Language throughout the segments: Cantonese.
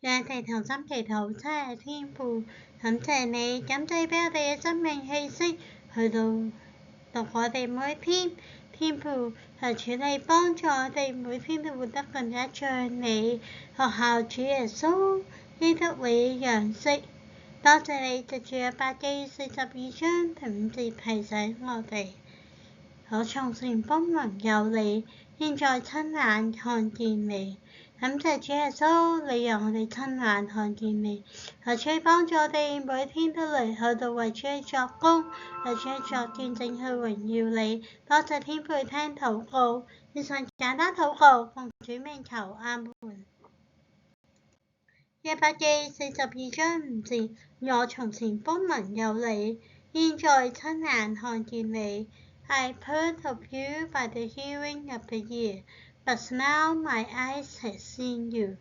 讓我哋同心祈禱，真係天父，感謝你，感謝俾我哋嘅生命氣息去到讀我哋每天。天父，求主你幫助我哋每天都活得更加像你。學校主耶穌基督你樣式，多謝你藉住約伯記42章第5節提醒我哋，我從前風聞有你，現在親眼看見你。感謝主耶穌，你讓我哋親眼看見你，求主幫助我哋每天都嚟去到為主作工，為主作見證去榮耀你。多謝天父聽禱告，以上簡單禱告，奉主名求，阿門。約伯記42章5節，我從前風聞有你，現在親眼看見你。I heard of you by the hearing of the ear, but now my eyes have seen you。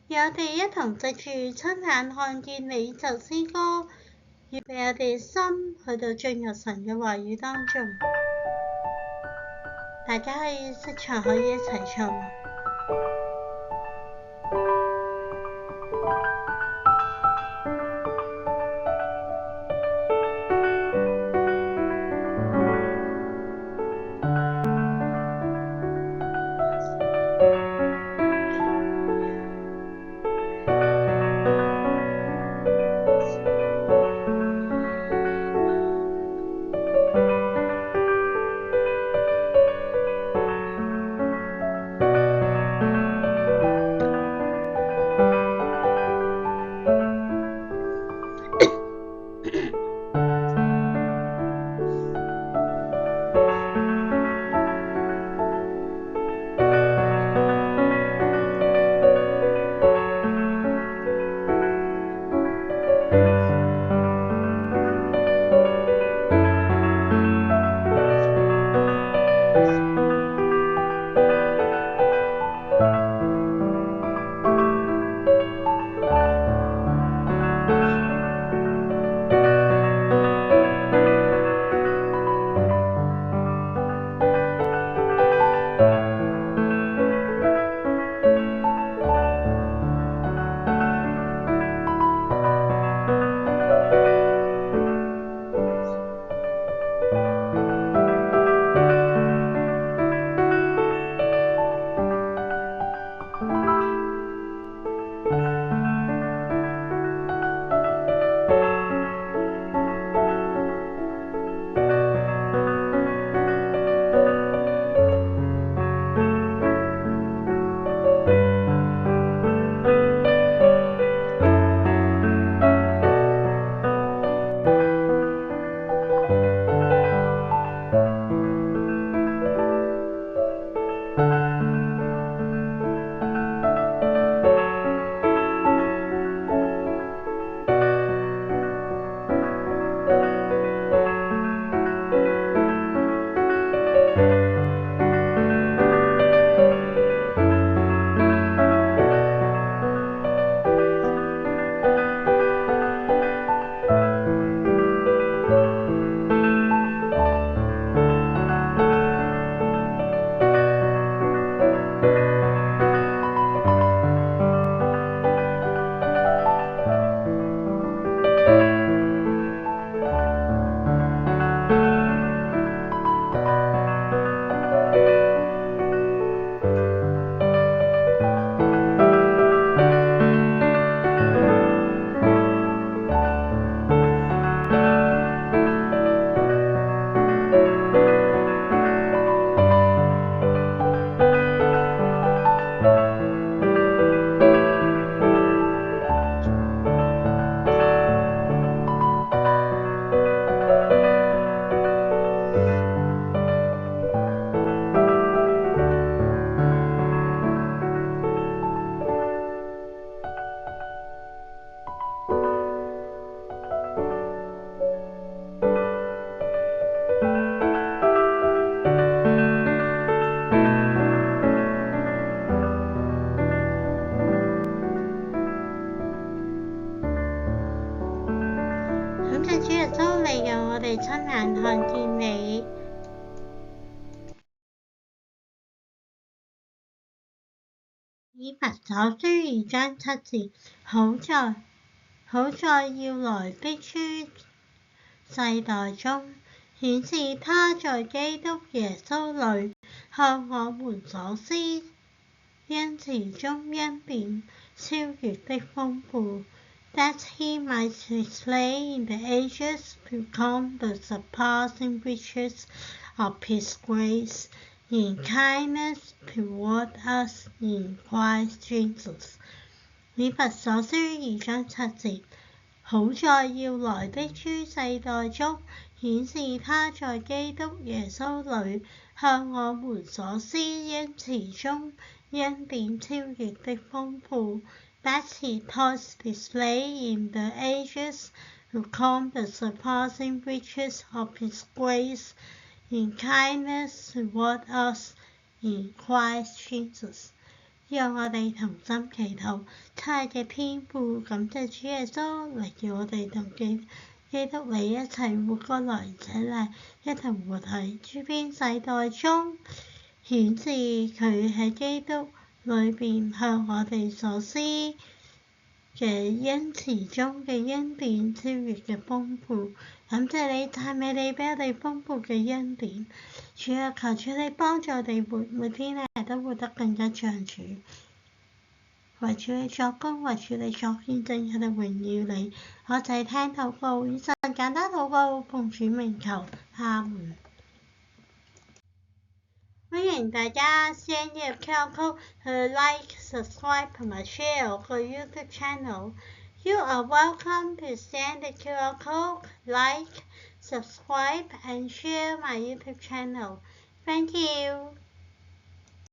讓我哋一同藉住親眼看見你就詩歌，預備我哋心去到進入神嘅話語當中。大家可以識唱，可以一齊唱。親眼看見你。以法所書2章7節，好在要來的諸世代中，顯示他在基督耶穌裏向我們所施恩慈中恩典超越的豐富，that he might display in the ages to come the surpassing riches of his grace in kindness toward us in Christ Jesus。以弗所書2章7節，好在要來的諸世代中，顯示他在基督耶穌裏向我們所施恩慈中恩典超越的豐富，that he taught display in the ages to come the surpassing riches of his grace in kindness toward us in Christ Jesus。讓我哋同心祈禱，親愛嘅天父，感謝主耶穌嚟叫我哋同基督你一齊活過來，而且咧一同活喺諸邊世代中，顯示佢喺基督裏邊向我哋所施嘅恩慈中嘅恩典超越嘅豐富。感謝你，讚美你俾我哋豐富嘅恩典。主啊，求主你幫助我哋活，每天咧都活得更加像主。為主你作工，為主你作見證，喺度榮耀你。我就係聽禱告，以上簡單禱告，奉主名求，阿門。歡迎大家先入 QR code 去 like、subscribe 同埋 share 我個 YouTube channel。You are welcome to scan the QR code, like, subscribe and share my YouTube channel. Thank you.